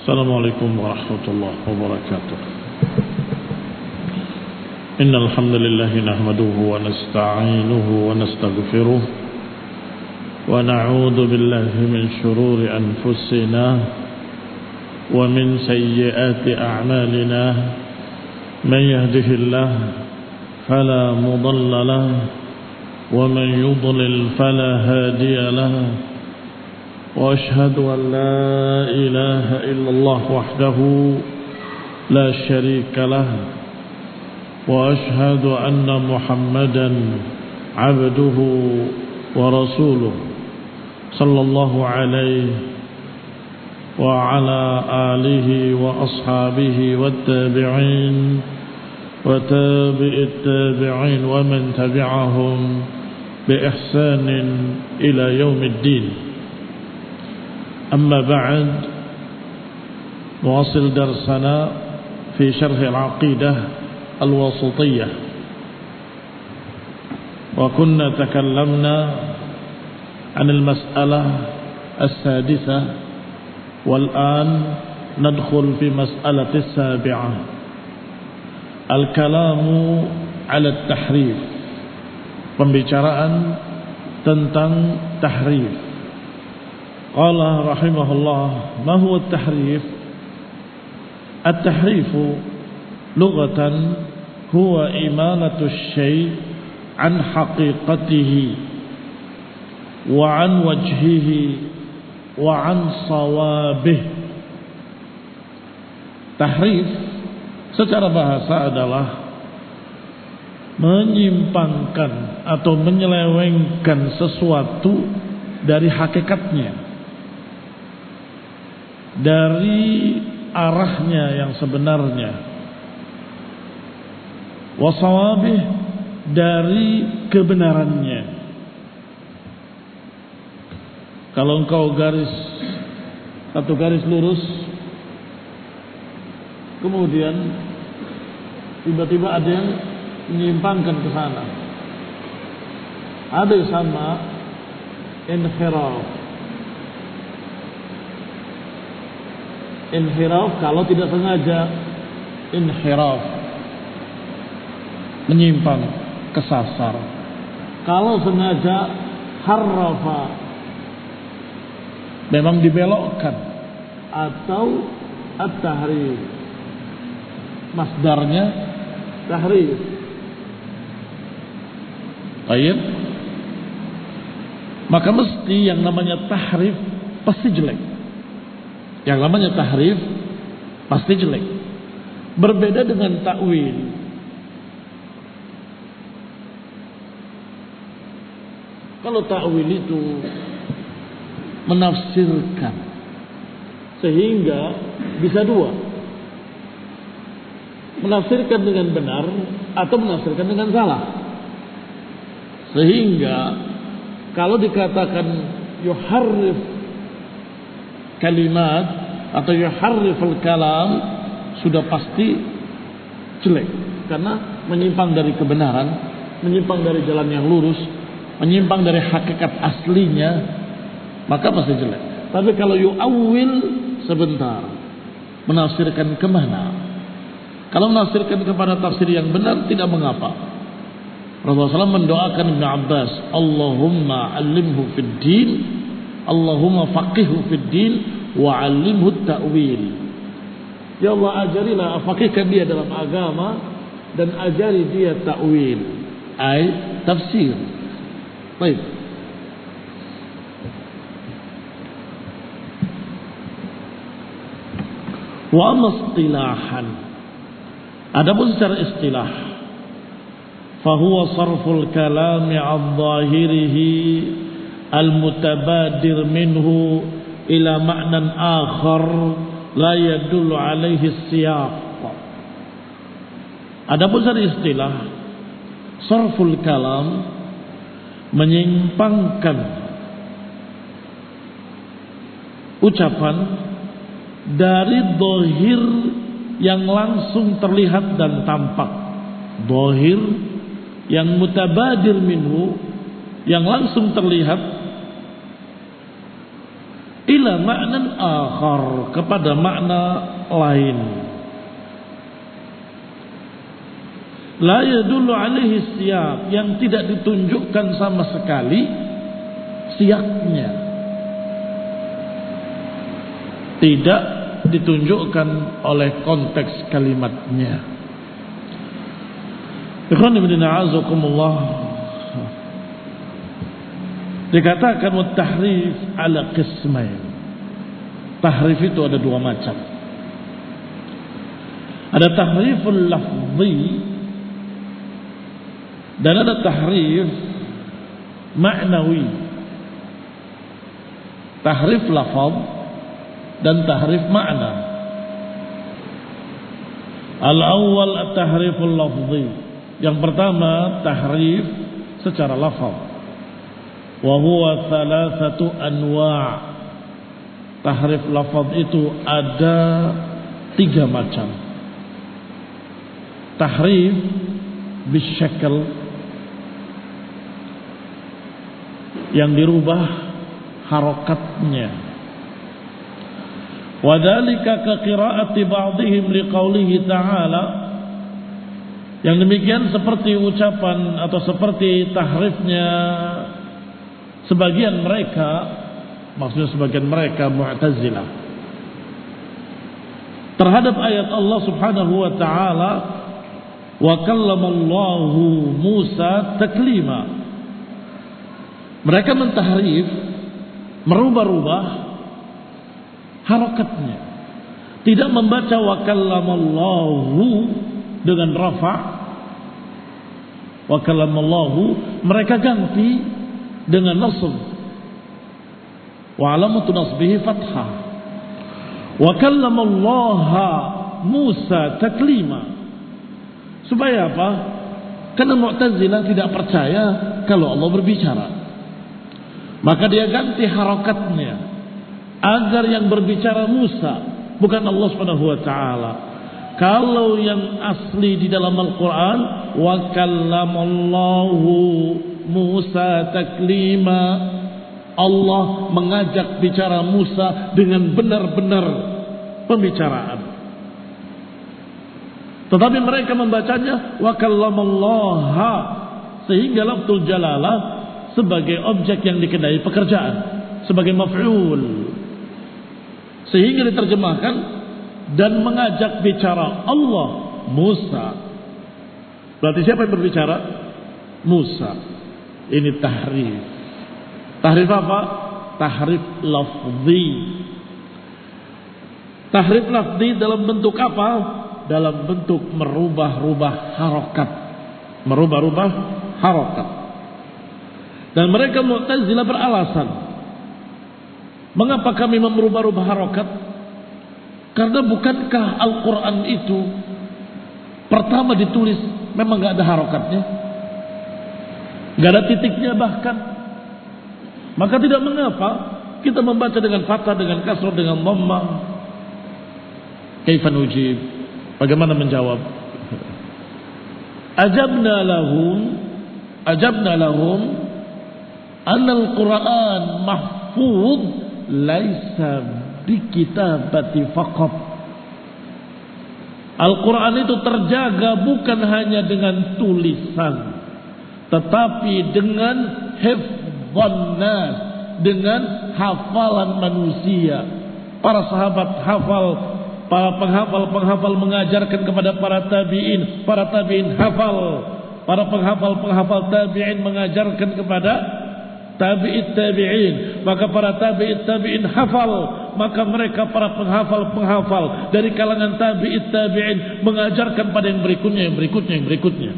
Assalamualaikum warahmatullahi wabarakatuh. Innal hamdalillah nahmaduhu wa nasta'inuhu wa nastaghfiruh wa na'udzu billahi min shururi anfusina wa min sayyiati a'malina. Man yahdihillahu fala mudilla lahu wa man yudlil fala hadiya lahu. وأشهد أن لا إله إلا الله وحده لا شريك له وأشهد أن محمدا عبده ورسوله صلى الله عليه وعلى آله وأصحابه والتابعين وتابع التابعين ومن تبعهم بإحسان إلى يوم الدين. أما بعد، نواصل درسنا في شرح العقيدة الواسطية، وكنا تكلمنا عن المسألة السادسة، والآن ندخل في مسألة السابعة، الكلام على التحريف. Pembicaraan tentang tahrif. Qala rahimahullah, ma huwa at-tahrif? At-tahrif lughatan huwa imalatu asy-syai' an haqiqatihi wa an wajhihi wa an sawabih. Tahrif secara bahasa adalah menyimpangkan atau menyelewengkan sesuatu dari hakikatnya, dari arahnya yang sebenarnya, wasawabih, dari kebenarannya. Kalau engkau satu garis lurus, kemudian tiba-tiba ada yang menyimpangkan ke sana, ada sama inhiraf. Inhiraf kalau tidak sengaja, inhiraf menyimpang, kesasar. Kalau sengaja, harrafa memang dibelokkan, atau at-tahrif masdarnya tahrif. Baik, maka mesti yang namanya tahrif pasti jelek. Yang namanya tahrif pasti jelek. Berbeda dengan takwil. Kalau takwil itu menafsirkan sehingga bisa dua, menafsirkan dengan benar atau menafsirkan dengan salah. Sehingga kalau dikatakan yuharrif kalimat atau yuharriful kalam, sudah pasti jelek, karena menyimpang dari kebenaran, menyimpang dari jalan yang lurus, menyimpang dari hakikat aslinya, maka pasti jelek. Tapi kalau yu'awwil sebentar, menafsirkan kemana? Kalau menafsirkan kepada tafsir yang benar, tidak mengapa. Rasulullah SAW mendoakan Ibn Abbas, Allahumma alimhu fid din, Allahumma faqihhu fid din wa 'allimhu at-ta'wil. Ya Allah, ajarilah, faqihkan dia dalam agama dan ajari dia ta'wil, ay tafsir. Baik. Wa amma istilahan, adapun secara istilah, fahuwa sarful kalami 'an dhahirihi al-mutabadir minhu ila ma'nan akhar la yadullu alaihi siyaq. Adapun secara istilah, sarful kalam menyimpangkan ucapan dari dhahir yang langsung terlihat dan tampak, dhahir yang mutabadir minhu yang langsung terlihat, ila ma'nan akhar, kepada makna lain. La yadullu alaihi siyaq, yang tidak ditunjukkan sama sekali siyaqnya. Tidak ditunjukkan oleh konteks kalimatnya. Ikhwan ibn a'azakumullah, dikatakan tahrif ala qismain. Tahrif itu ada dua macam. Ada tahriful lafzi dan ada tahrif ma'nawi. Tahrif lafaz dan tahrif makna. Al-awwal at-tahriful lafzi. Yang pertama tahrif secara lafaz. Wa huwa thalathatu anwa'. Tahrif lafaz itu ada 3 macam. Tahrif bisyakl, yang dirubah harokatnya. Wadhalika ka qiraati ba'dihim liqaulihi ta'ala. Yang demikian seperti ucapan atau seperti tahrifnya sebagian mereka, maksudnya sebagian mereka Mu'tazilah, terhadap ayat Allah Subhanahu wa taala, wa kallamallahu Musa taklima. Mereka mentahrif, merubah-rubah harokatnya. Tidak membaca wa kallamallahu dengan rafa', wa kallamallahu, mereka ganti dengan nasb. Wa alamatu nasbihi fathah. Wa kallamallaha Musa taklima. Supaya apa? Karena Mu'tazilah tidak percaya kalau Allah berbicara. Maka dia ganti harokatnya agar yang berbicara Musa, bukan Allah Subhanahu wa taala. Kalau yang asli di dalam Al-Quran, wa kallamallahu Musa taklima, Allah mengajak bicara Musa dengan benar-benar pembicaraan. Tetapi mereka membacanya wa kallamallaha, sehingga lafzul jalalah sebagai objek yang dikenai pekerjaan, sebagai maf'ul, sehingga diterjemahkan dan mengajak bicara Allah Musa. Berarti siapa yang berbicara? Musa. Ini tahrif. Tahrif apa? Tahrif lafzi. Tahrif lafzi dalam bentuk apa? Dalam bentuk merubah-rubah harokat. Merubah-rubah harokat. Dan mereka Mu'tazilah beralasan, mengapa kami merubah-rubah harokat? Karena bukankah Al-Quran itu pertama ditulis memang gak ada harokatnya, gak ada titiknya bahkan. Maka tidak mengapa kita membaca dengan fathah, dengan kasrah, dengan dhammah. Kaifa nujib? Bagaimana menjawab? Ajabna lahum anna al-Quran mahfuz laisa bikitabati faqat. Al-Quran itu terjaga bukan hanya dengan tulisan, tetapi dengan hifdhan nas, dengan hafalan manusia. Para sahabat hafal, para penghafal mengajarkan kepada para tabi'in hafal, para penghafal tabi'in mengajarkan kepada tabi'in, maka para tabi'in hafal, maka mereka para penghafal dari kalangan tabi'in mengajarkan pada yang berikutnya,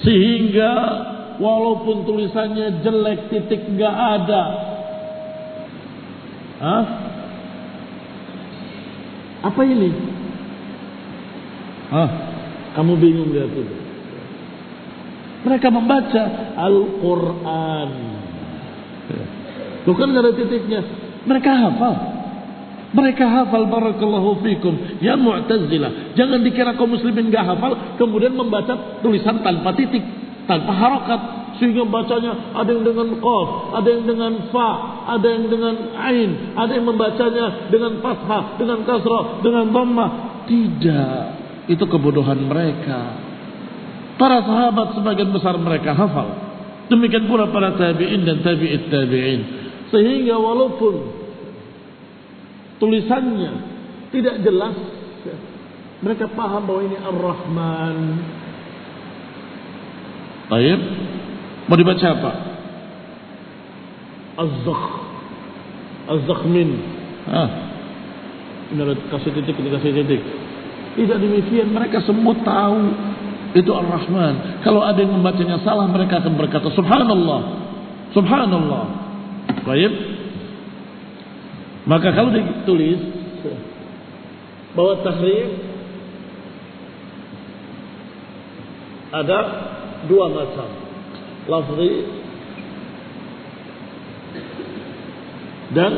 sehingga walaupun tulisannya jelek, titik nggak ada, apa ini? Kamu bingung lihat itu? Mereka membaca Al-Quran, bukan nggak ada titiknya. Mereka hafal. Barakallahu fikum ya Mu'tazilah. Jangan dikira kaum muslimin nggak hafal kemudian membaca tulisan tanpa titik, tanpa harokat. sehingga bacanya ada yang dengan qaf, ada yang dengan fa, ada yang dengan ain, ada yang membacanya dengan fathah, dengan kasrah, dengan dhammah. Tidak, itu kebodohan mereka. Para sahabat sebagian besar mereka hafal. Demikian pula para tabi'in dan tabi'it tabi'in. Sehingga walaupun tulisannya tidak jelas, mereka paham bahwa ini Ar-Rahman. Baik, mau dibaca apa? Az-Zakhmin. Ini ada kasih titik, ini kasih titik. Tidak demikian, mereka semua tahu itu Ar-Rahman. Kalau ada yang membacanya salah, mereka akan berkata Subhanallah, Subhanallah. Baik. Maka kalau ditulis bahwa tahrif ada dua macam, lafzi dan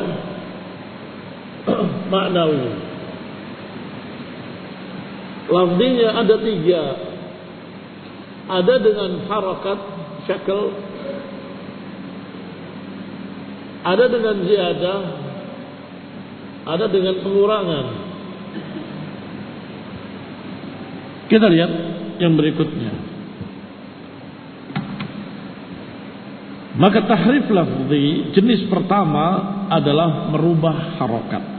maknawi. Lafzinya ada tiga. Ada dengan harakat syakl, ada dengan ziyadah, ada dengan pengurangan. Kita lihat yang berikutnya. Maka tahrif lafzi jenis pertama adalah merubah harakat.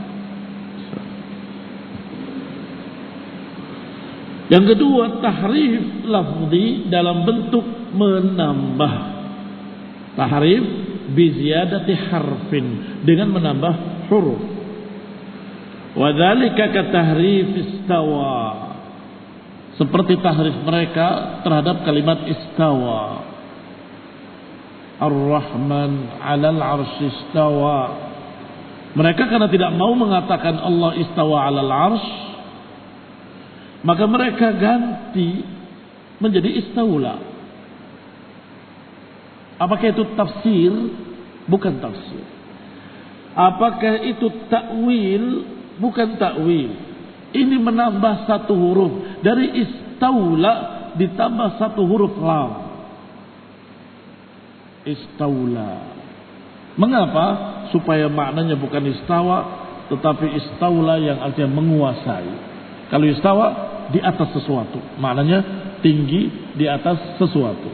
Yang kedua, tahrif lafzi dalam bentuk menambah. Tahrif bi ziyadati harfin, dengan menambah huruf. Wa dzalika ka tahrif istawa, seperti tahrif mereka terhadap kalimat istawa. Ar-Rahman 'alal 'arsy istawa. Mereka karena tidak mau mengatakan Allah istawa 'alal 'arsy, maka mereka ganti menjadi istaula. Apakah itu tafsir? Bukan tafsir. Apakah itu takwil? Bukan takwil. Ini menambah satu huruf. Dari istaula ditambah satu huruf lam. Istaula. Mengapa? Supaya maknanya bukan istawa, tetapi istaula yang artinya menguasai. Kalau istawa, di atas sesuatu, maknanya tinggi di atas sesuatu.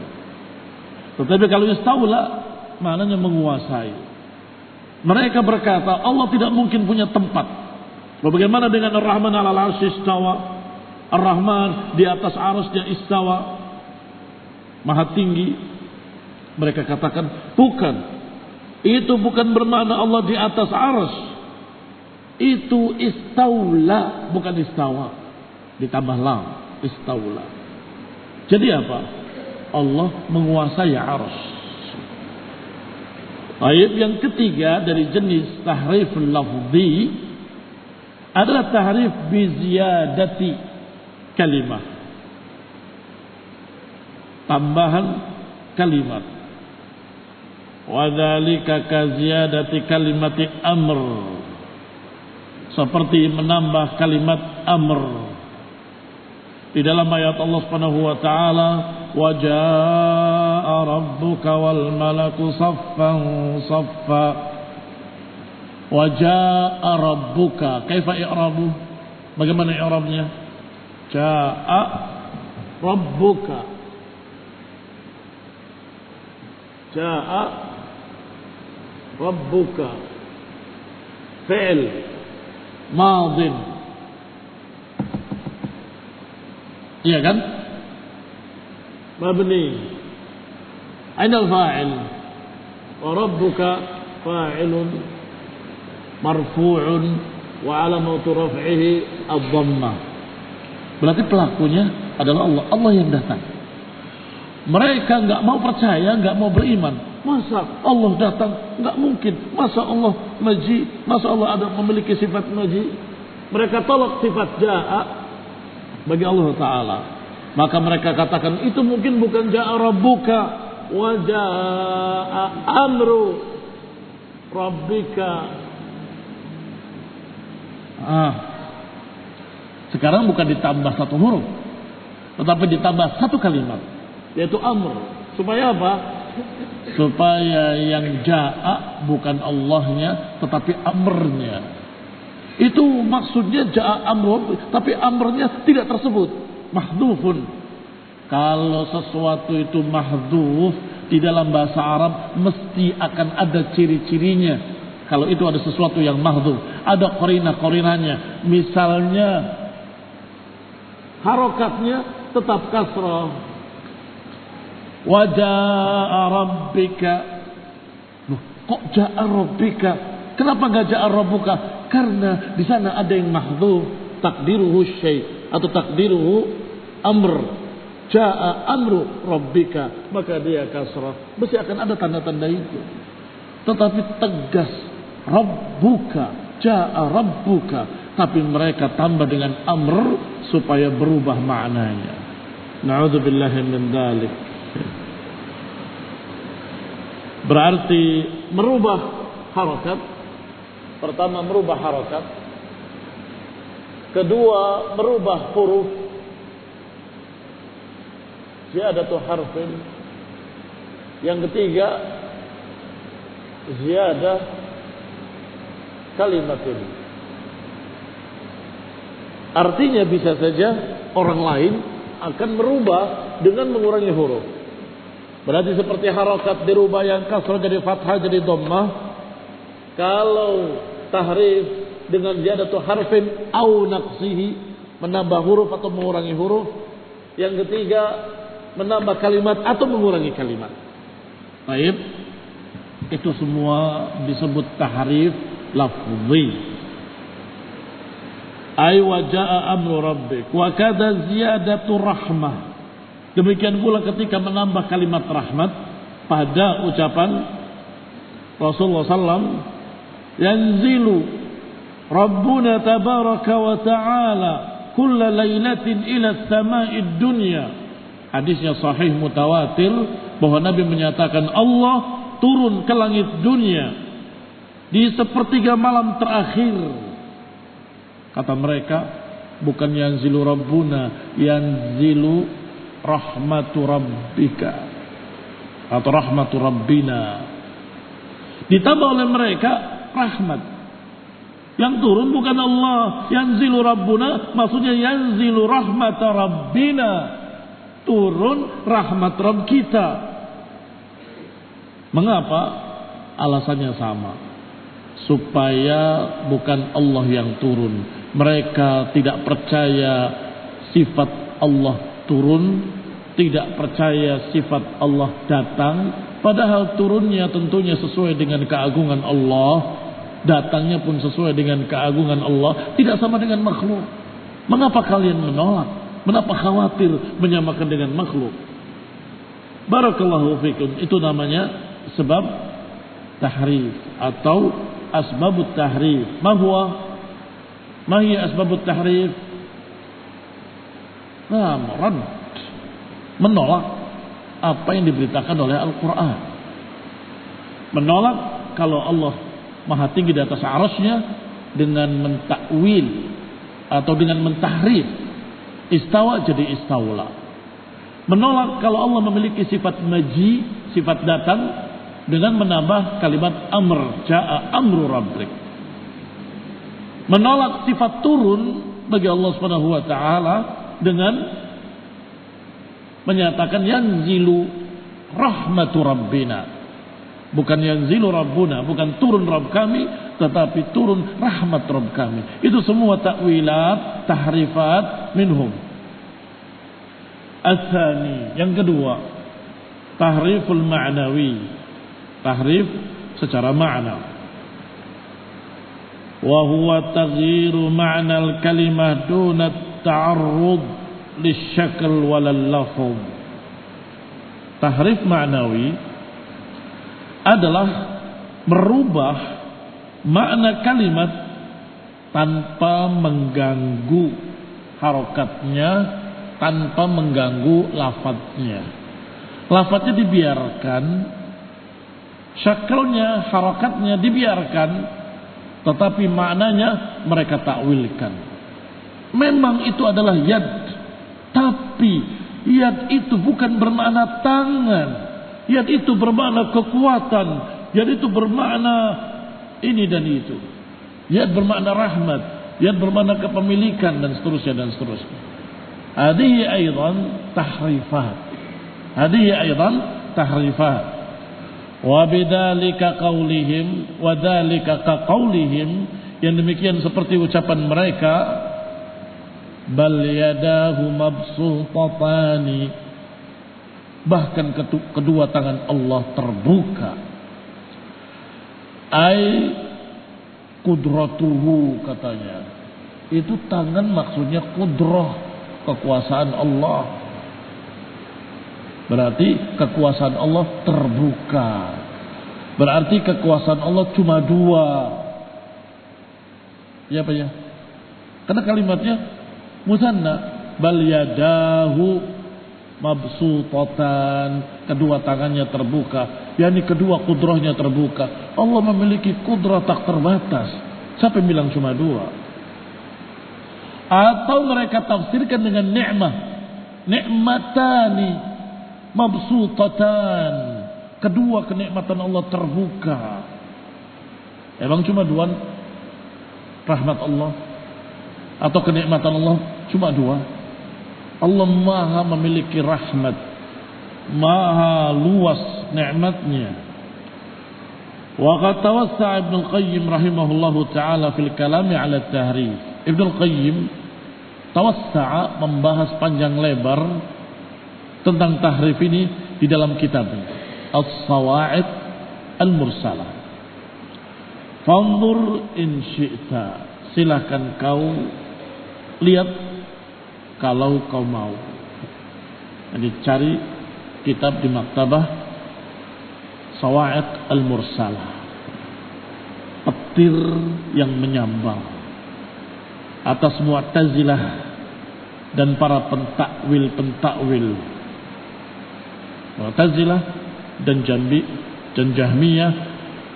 Tetapi kalau istaula, maknanya menguasai. Mereka berkata Allah tidak mungkin punya tempat. Bagaimana dengan Ar-Rahman 'alal 'arsy istawa? Ar-Rahman di atas arasnya istawa, maha tinggi. Mereka katakan bukan, itu bukan bermakna Allah di atas arasy. Itu istaula, bukan istawa. Ditambah lam, istaula. Jadi apa? Allah menguasai arsy. Ayat yang ketiga dari jenis tahrif lafzi adalah tahrif bi ziyadati kalimah. Tambahan kalimat. Wa dzalika ka ziyadati kalimati amr. Seperti menambah kalimat amr. Di dalam ayat Allah Subhanahu wa taala, wa jaa rabbuka wal malaku saffan saffa. Wa jaa rabbuka, kaifa i'rabu? Bagaimana i'rabnya? Jaa rabbuka. Jaa rabbuka. Fi'l madin. Iya kan? Mabni. Aina al-fa'il? Wa rabbuka fa'ilun marfu'un wa 'alamatu raf'ihi ad-dhammah. Berarti pelakunya adalah Allah. Allah yang datang. Mereka enggak mau percaya, enggak mau beriman. Masa Allah datang? Enggak mungkin. Masa Allah maji? Masa Allah ada memiliki sifat maji? Mereka tolak sifat ja'a bagi Allah Ta'ala. Maka mereka katakan itu mungkin bukan ja'a rabbuka wa ja'a amru rabbika. Sekarang bukan ditambah satu huruf, tetapi ditambah satu kalimat, yaitu amr. Supaya apa? supaya yang ja'a bukan Allahnya tetapi amrnya. Itu maksudnya ja'a amru, tapi amrnya tidak tersebut, mahdhufun. Kalau sesuatu itu mahdhuf di dalam bahasa Arab mesti akan ada ciri-cirinya. Kalau itu ada sesuatu yang mahdhuf, ada qarinah-qarinahnya. Misalnya harokatnya tetap kasrah. Wa jaa'a rabbika. Loh, kok jaa'a rabbika? Kenapa enggak jaa'a rabbuka? Karena di sana ada yang mahdhuf, takdiruhu syai' atau takdiruhu amr. Jaa'a amru rabbika, maka dia kasrah. Mesti akan ada tanda-tanda itu. Tetapi tegas rabbuka, jaa'a rabbuka, tapi mereka tambah dengan amr supaya berubah maknanya. Na'udzubillahi min dzalik. Berarti merubah harokat. Pertama merubah harokat. Kedua merubah huruf. Ziyadatu harfin. Yang ketiga ziyadah kalimatin. Artinya bisa saja orang lain akan merubah dengan mengurangi huruf. Berarti seperti harokat dirubah yang kasrah jadi fathah jadi dhammah. Kalau tahrif dengan ziyadatu harfin au naqsihi, menambah huruf atau mengurangi huruf. Yang ketiga menambah kalimat atau mengurangi kalimat. Baik, itu semua disebut tahrif lafzi. Ay wa jaa amru rabbik wa kadza ziyadatu rahmah. Demikian pula ketika menambah kalimat rahmat pada ucapan Rasulullah SAW, yanzilu Rabbuna tabaraka wa ta'ala kulla laylatin ila sama'id dunya. Hadisnya sahih mutawatir bahwa Nabi menyatakan Allah turun ke langit dunia di sepertiga malam terakhir. Kata mereka, bukan yanzilu Rabbuna, yanzilu rahmatu rabbika atau rahmatu rabbina. Ditambah oleh mereka rahmat. Yang turun bukan Allah, yanzilu rabbuna maksudnya yanzilu rahmata rabbina, turun rahmat Rabb kita. Mengapa? Alasannya sama, supaya bukan Allah yang turun. Mereka tidak percaya sifat Allah turun, tidak percaya sifat Allah datang, padahal turunnya tentunya sesuai dengan keagungan Allah, datangnya pun sesuai dengan keagungan Allah, tidak sama dengan makhluk. Mengapa kalian menolak? Mengapa khawatir menyamakan dengan makhluk? Barakallahu fikum. Itu namanya sebab tahrif atau asbabut tahrif. Ma hiya asbabut tahrif? Rad, menolak apa yang diberitakan oleh Al-Quran. Menolak kalau Allah maha tinggi di atas arasnya dengan mentakwil atau dengan mentahrif. Istawa jadi istawla. Menolak kalau Allah memiliki sifat maji, sifat datang, dengan menambah kalimat amr, ja'a amru rabbik. Menolak sifat turun bagi Allah Subhanahu wa taala dengan menyatakan yanzilu rahmatu rabbina. Bukan yanzilu rabbuna, bukan turun Rabb kami, tetapi turun rahmat Rabb kami. Itu semua takwilat, tahrifat minhum. As-tsani, yang kedua, tahriful ma'nawi. Tahrif secara makna. Wa huwa taghyiru ma'nal kalimah duna ta'arrud lisyakl walal lafz. Tahrif ma'nawi adalah merubah makna kalimat tanpa mengganggu harokatnya, tanpa mengganggu lafadznya. Lafadznya dibiarkan, syaklnya, harokatnya dibiarkan, tetapi maknanya mereka takwilkan. Memang itu adalah yad, tapi yad itu bukan bermakna tangan. Yad itu bermakna kekuatan. Yad itu bermakna ini dan itu. Yad bermakna rahmat. Yad bermakna kepemilikan dan seterusnya dan seterusnya. Hadihi aidan tahrifat. Hadihi aidan tahrifat. Wa bidzalika qaulihim wa dzalika ka qaulihim, yang demikian seperti ucapan mereka, bal yadahu mabsutatani, bahkan kedua tangan Allah terbuka. Ai kudratuhu, katanya. Itu tangan maksudnya kudrah, kekuasaan Allah. Berarti kekuasaan Allah terbuka. Berarti kekuasaan Allah cuma dua. Ya apa ya? Karena kalimatnya musanna, bal yadahu mabsutatan, kedua tangannya terbuka, yakni kedua kudrahnya terbuka. Allah memiliki kudrah tak terbatas. Siapa yang bilang cuma dua? Atau mereka tafsirkan dengan ni'mah, nikmatani mabsutatan, kedua kenikmatan Allah terbuka. Emang cuma dua rahmat Allah atau kenikmatan Allah cuma dua? Allah maha memiliki rahmat, maha luas nikmatnya. Wa qad tawassa'a Ibnu Qayyim rahimahullahu taala fil kalami 'ala at-tahrif. Ibnu Qayyim tawassa'a, membahas panjang lebar tentang tahrif ini di dalam kitabnya As-Sawa'id Al-Mursalah. Fanzur in syi'ta, silakan kau lihat kalau kau mau. Jadi cari kitab di maktabah Sawa'id Al-Mursalah, petir yang menyambang atas Mu'tazilah dan para pentakwil Mu'tazilah dan Jahmiyah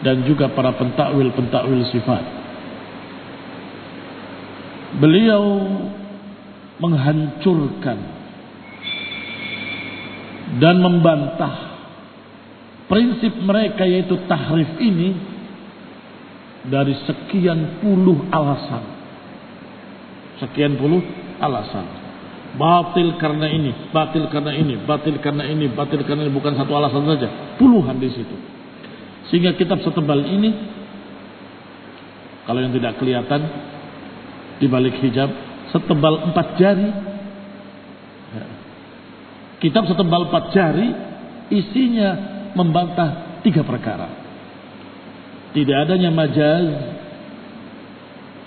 dan juga para pentakwil sifat. Beliau menghancurkan dan membantah prinsip mereka, yaitu tahrif ini, dari sekian puluh alasan. Sekian puluh alasan. Batil karena ini, batil karena ini, batil karena ini, batil karena ini, bukan satu alasan saja, puluhan di situ. Sehingga kitab setebal ini, kalau yang tidak kelihatan di balik hijab, setebal 4 jari. Kitab setebal 4 jari, isinya membantah 3 perkara. Tidak adanya majaz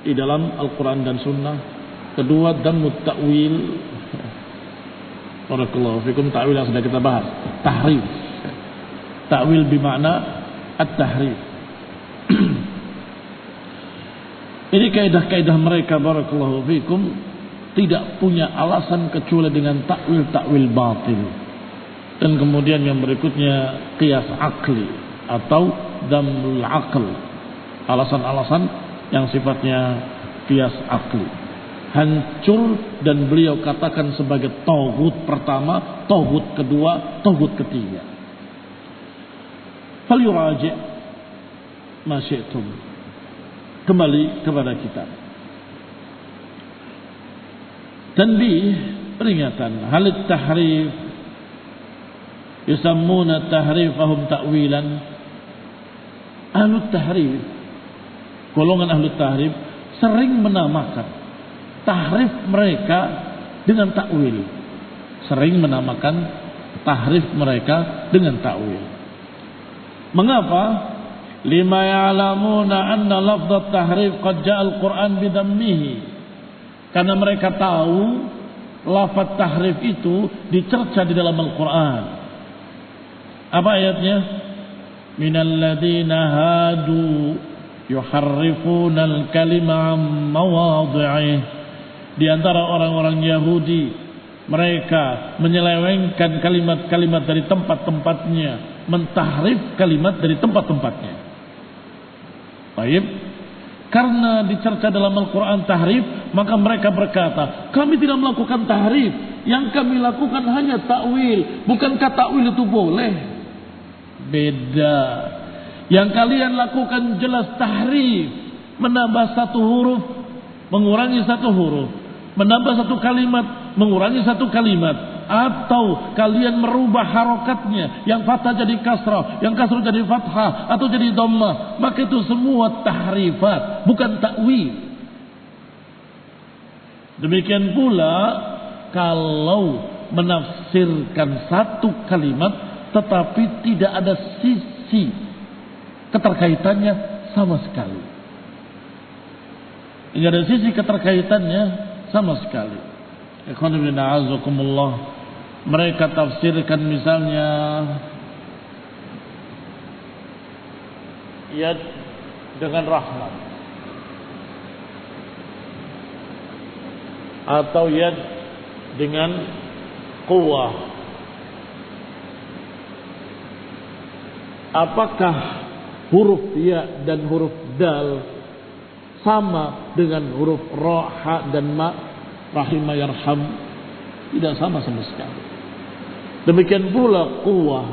di dalam Al-Quran dan Sunnah. Kedua, damut ta'wil. Barakallahu fikum, ta'wil yang sudah kita bahas. Tahrif. Ta'wil bermakna at-tahrif. Ini kaidah-kaidah mereka, barakallahu fikum, tidak punya alasan kecuali dengan takwil batil. Dan kemudian yang berikutnya qiyas akli atau damul aql, alasan-alasan yang sifatnya qiyas akli. Hancur, dan beliau katakan sebagai tauhid pertama, tauhid kedua, tauhid ketiga. Falyuraji' ma syi'tum. Kembali kepada kita. Tanbih, peringatan. Hal tahrif yusammuna tahrifahum ta'wilan. Ahlut tahrif, golongan ahlut tahrif, sering menamakan tahrif mereka dengan takwil. Sering menamakan tahrif mereka dengan takwil. Mengapa? Lima ya'lamuna anna lafdhat tahrif qad ja'a al-Qur'an bidammihi. Karena mereka tahu lafaz tahrif itu dicerca di dalam Al-Qur'an. Apa ayatnya? Minal ladzina hadu yuharrifuna al-kalima 'an mawadhi'ihi. Di antara orang-orang Yahudi, mereka menyelewengkan kalimat-kalimat dari tempat-tempatnya, mentahrif kalimat dari tempat-tempatnya. Baik, karena dicerca dalam Al-Quran tahrif, maka mereka berkata, kami tidak melakukan tahrif, yang kami lakukan hanya takwil. Bukankah takwil itu boleh? Beda. Yang kalian lakukan jelas tahrif, menambah satu huruf, mengurangi satu huruf, menambah satu kalimat, mengurangi satu kalimat, atau kalian merubah harokatnya, yang fathah jadi kasrah, yang kasrah jadi fathah, atau jadi dhammah, maka itu semua tahrifat, bukan takwil. Demikian pula kalau menafsirkan satu kalimat tetapi tidak ada sisi keterkaitannya sama sekali. Tidak ada sisi keterkaitannya sama sekali. Ikhwan fillah a'azakumullah. Mereka tafsirkan misalnya yad dengan rahmat, atau yad dengan quwwah. Apakah huruf ya dan huruf dal sama dengan huruf ra, ha dan ma, rahimah, yarham? Tidak sama sama sekali. Demikian pula quwwah,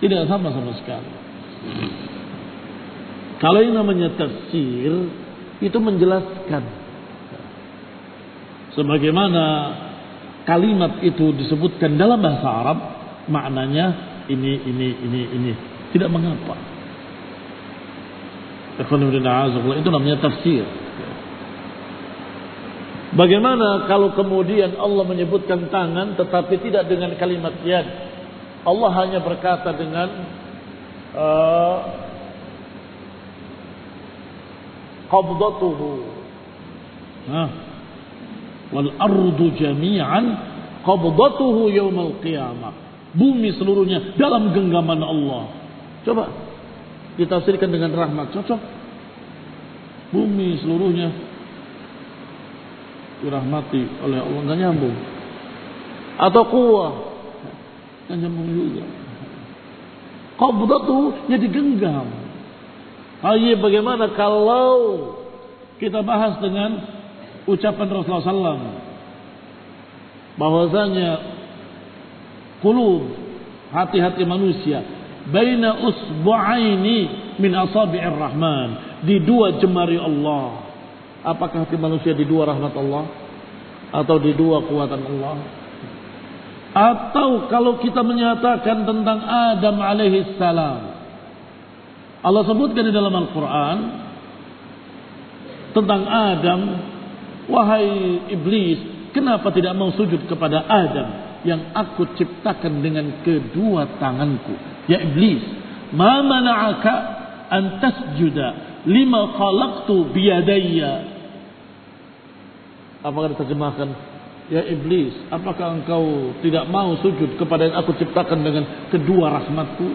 tidak sama sama sekali. Kalau yang namanya tafsir itu menjelaskan sebagaimana kalimat itu disebutkan dalam bahasa Arab, maknanya ini. Tidak mengapa. Itu namanya tafsir. Bagaimana kalau kemudian Allah menyebutkan tangan tetapi tidak dengan kalimat yad? Allah hanya berkata dengan qabdatuhu wal ardu jami'an qabdatuhu yaumal qiyamah. Bumi seluruhnya dalam genggaman Allah. Coba ditafsirkan dengan rahmat, cocok. Bumi seluruhnya dirahmati oleh Allah, enggak nyambung. Atau quwwah, enggak nyambung juga. Qabdatu nya digenggam. Ayo bagaimana kalau kita bahas dengan ucapan Rasulullah SAW bahwasanya qulub, hati-hati manusia, baina usbu'aini min asabi'ir rahman, di dua jemari Allah. Apakah hati manusia di dua rahmat Allah atau di dua kekuatan Allah? Atau kalau kita menyatakan tentang Adam alaihi salam, Allah sebutkan di dalam Al-Quran tentang Adam, wahai iblis, kenapa tidak mau sujud kepada Adam yang aku ciptakan dengan kedua tanganku? Ya iblis, ma mana'aka an tasjuda lima khalaqtu biyadayya. Apakah diterjemahkan, ya iblis, apakah engkau tidak mau sujud kepada yang aku ciptakan dengan kedua rahmatku?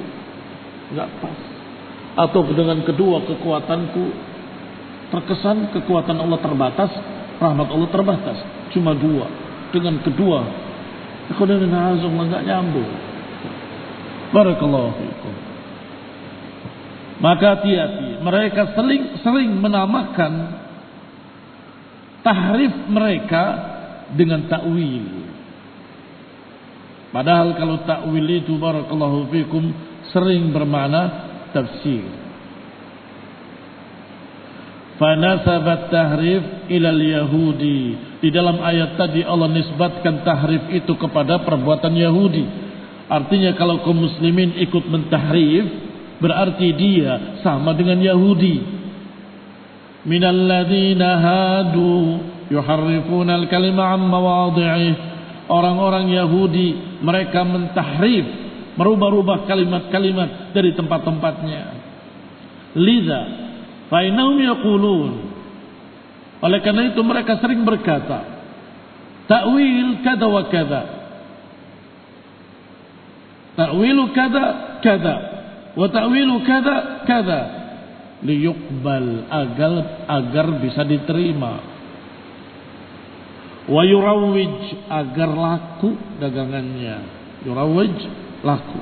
Enggak pas. Atau dengan kedua kekuatanku? Terkesan kekuatan Allah terbatas, rahmat Allah terbatas, cuma dua. Dengan kedua, aku dan enggak nyambung. Barakallahu fiikum. Maka hati-hati, mereka sering menamakan tahrif mereka dengan takwil. Padahal kalau takwil itu barakallahu fiikum sering bermakna tafsir. Fanasabat tahrif ilal yahudi. Di dalam ayat tadi Allah nisbatkan tahrif itu kepada perbuatan Yahudi. Artinya kalau kaum muslimin ikut mentahrif, berarti dia sama dengan Yahudi. Minal ladzina hadu yuharrifuna al-kalima 'an mawadhi'ih. Orang-orang Yahudi mereka mentahrif, merubah-rubah kalimat-kalimat dari tempat-tempatnya. Liza fa innahum yaqulun, oleh karena itu mereka sering berkata ta'wil kada wa kada, ta'wilu kada kada wa ta'wilu kada kada, liyuqbal, agar bisa diterima, wa yurawwij, agar laku dagangannya, yurawwij laku,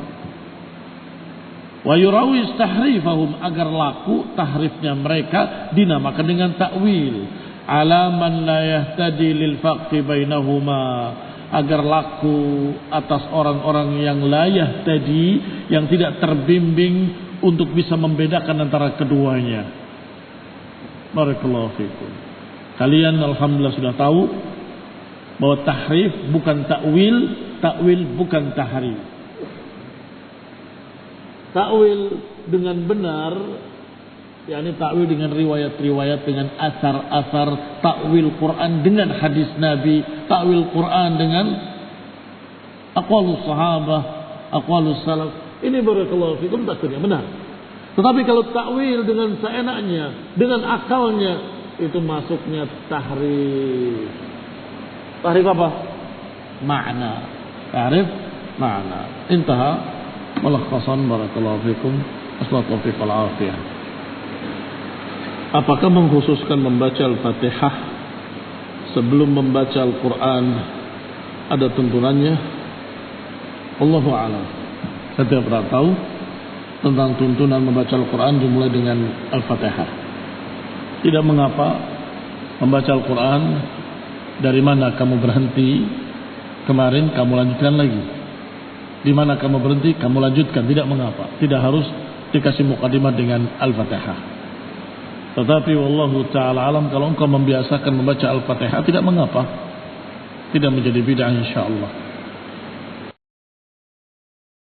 wa yurawwij tahrifahum, agar laku tahrifnya mereka dinamakan dengan takwil, ala man la yahtadi lil faqi bainahuma, agar laku atas orang-orang yang layah tadi, yang tidak terbimbing untuk bisa membedakan antara keduanya. Barakallahu fikum. Kalian alhamdulillah sudah tahu bahwa tahrif bukan takwil, takwil bukan tahrif. Takwil dengan benar, yakni takwil dengan riwayat-riwayat, dengan asar-asar, takwil Quran dengan hadis Nabi, takwil Quran dengan aqwalus sahabah, aqwalus salaf. Ini barakallahu fikum takwilnya benar. Tetapi kalau takwil dengan seenaknya, dengan akalnya, itu masuknya tahrif. Tahrif apa? Makna. Tahrif makna. Intaha mulakhasan barakallahu fikum. Assalamualaikum warahmatullahi wabarakatuh. Apakah mengkhususkan membaca Al-Fatihah sebelum membaca Al-Quran ada tuntunannya? Allahu a'lam. Saya tidak pernah tahu tentang tuntunan membaca Al-Quran dimulai dengan Al-Fatihah. Tidak mengapa membaca Al-Quran, dari mana kamu berhenti kemarin kamu lanjutkan lagi, di mana kamu berhenti kamu lanjutkan, tidak mengapa. Tidak harus dikasih mukadimah dengan Al-Fatihah. Tetapi wallahu ta'ala alam, kalau engkau membiasakan membaca Al-Fatihah tidak mengapa, tidak menjadi bid'ah insyaallah.